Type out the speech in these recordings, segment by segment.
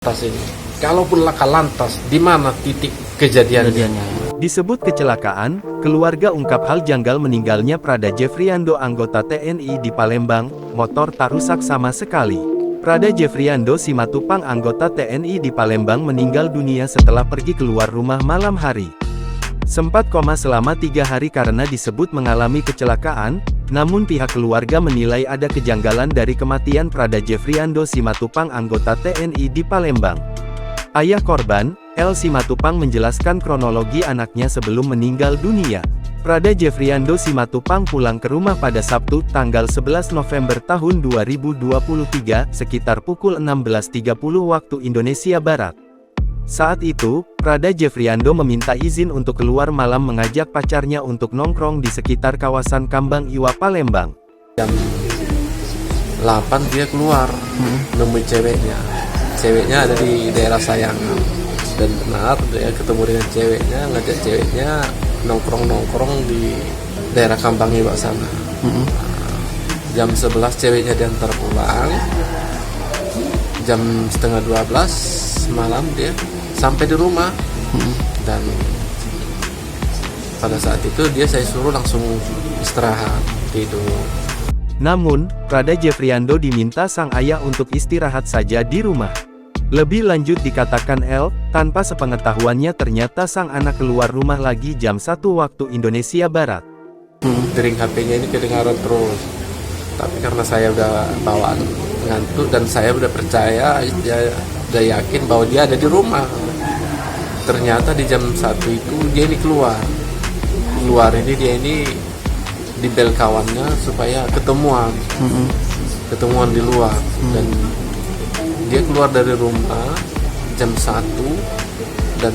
Lantas ini, kalaupun laka lantas, di mana titik kejadiannya? Disebut kecelakaan, keluarga ungkap hal janggal meninggalnya Prada Jeffriando anggota TNI di Palembang, motor tak rusak sama sekali. Prada Jeffriando Simatupang anggota TNI di Palembang meninggal dunia setelah pergi keluar rumah malam hari. Sempat koma selama 3 hari karena disebut mengalami kecelakaan, namun pihak keluarga menilai ada kejanggalan dari kematian Prada Jeffriando Simatupang anggota TNI di Palembang. Ayah korban, L. Simatupang menjelaskan kronologi anaknya sebelum meninggal dunia. Prada Jeffriando Simatupang pulang ke rumah pada Sabtu, tanggal 11 November tahun 2023, sekitar pukul 16.30 waktu Indonesia Barat. Saat itu, Prada Jeffriando meminta izin untuk keluar malam mengajak pacarnya untuk nongkrong di sekitar kawasan Kambang Iwa Palembang. Jam 8 dia keluar, nemuin ceweknya. Ceweknya ada di daerah Sayangan. Dan benar, dia ketemu dengan ceweknya, ngajak ceweknya nongkrong-nongkrong di daerah Kambang Iwa sana. Jam 11 ceweknya diantar pulang. Jam setengah 12 malam dia sampai di rumah. Dan pada saat itu saya suruh langsung istirahat, tidur. Namun, Prada Jeffriando diminta sang ayah untuk istirahat saja di rumah. Lebih lanjut dikatakan L, tanpa sepengetahuannya ternyata sang anak keluar rumah lagi jam 1 waktu Indonesia Barat. Dering HP-nya ini kedengaran terus. Tapi karena saya udah bawaan ngantuk dan saya udah percaya, udah yakin bahwa dia ada di rumah. Ternyata di jam 1 itu dia ini keluar ini dia ini di bel kawannya supaya ketemuan di luar. Dan dia keluar dari rumah jam 1 dan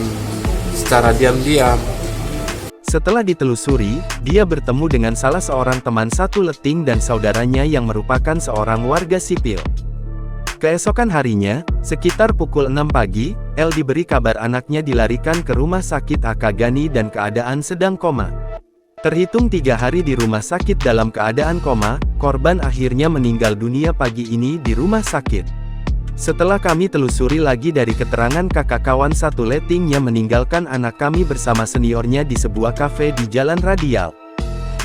secara diam-diam. Setelah ditelusuri, dia bertemu dengan salah seorang teman satu letting dan saudaranya yang merupakan seorang warga sipil. Keesokan harinya, sekitar pukul 6 pagi, L diberi kabar anaknya dilarikan ke rumah sakit Akagani dan keadaan sedang koma. Terhitung 3 hari di rumah sakit dalam keadaan koma, korban akhirnya meninggal dunia pagi ini di rumah sakit. Setelah kami telusuri lagi dari keterangan kakak kawan satu lettingnya meninggalkan anak kami bersama seniornya di sebuah kafe di Jalan Radial.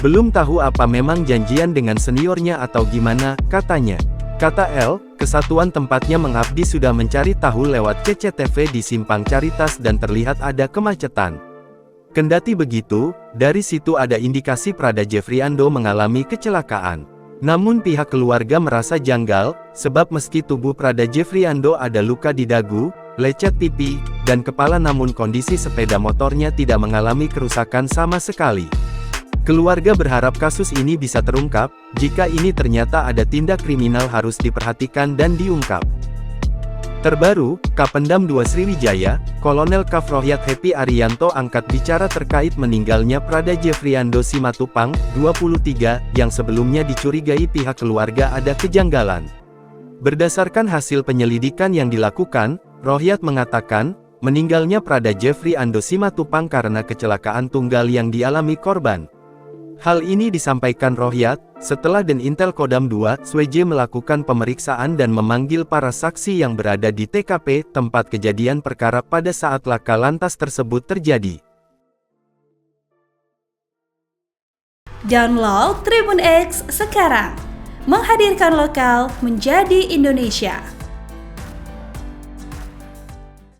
Belum tahu apa memang janjian dengan seniornya atau gimana, katanya. Kata L, kesatuan tempatnya mengabdi sudah mencari tahu lewat CCTV di Simpang Caritas dan terlihat ada kemacetan. Kendati begitu, dari situ ada indikasi Prada Jeffriando mengalami kecelakaan. Namun pihak keluarga merasa janggal, sebab meski tubuh Prada Jeffriando ada luka di dagu, lecet pipi, dan kepala namun kondisi sepeda motornya tidak mengalami kerusakan sama sekali. Keluarga berharap kasus ini bisa terungkap, jika ini ternyata ada tindak kriminal harus diperhatikan dan diungkap. Terbaru, Kapendam 2 Sriwijaya, Kolonel Kaf Rohyat Happy Arianto angkat bicara terkait meninggalnya Prada Jeffriando Simatupang, 23, yang sebelumnya dicurigai pihak keluarga ada kejanggalan. Berdasarkan hasil penyelidikan yang dilakukan, Rohyat mengatakan, meninggalnya Prada Jeffriando Simatupang karena kecelakaan tunggal yang dialami korban. Hal ini disampaikan Rohyat, setelah Denintel Kodam 2, SWJ melakukan pemeriksaan dan memanggil para saksi yang berada di TKP, tempat kejadian perkara pada saat laka lantas tersebut terjadi. Download Tribun X sekarang, menghadirkan lokal menjadi Indonesia.